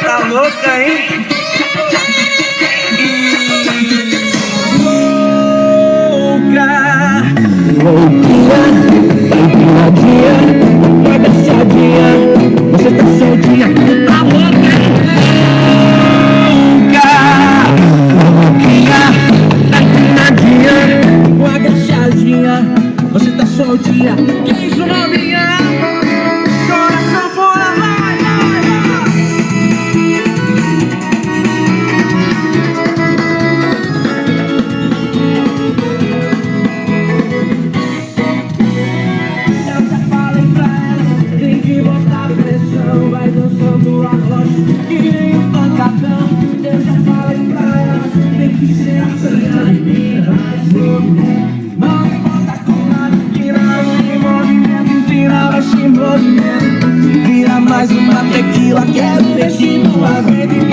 Tá louca, hein? Louquinha, tá empinadinha, agachadinha, você tá soltinha, tá louca. Louquinha, tá empinadinha, agachadinha, você tá soltinha. Que isso, novinha? Coração fora, vai, vai, vai. Vai dançando a rocha, que nem um pancadão. Eu já falei pra ela, tem que ser assim, não importa com nada, tira esse movimento, tira esse movimento. Vira mais uma tequila, quero peixe no vento.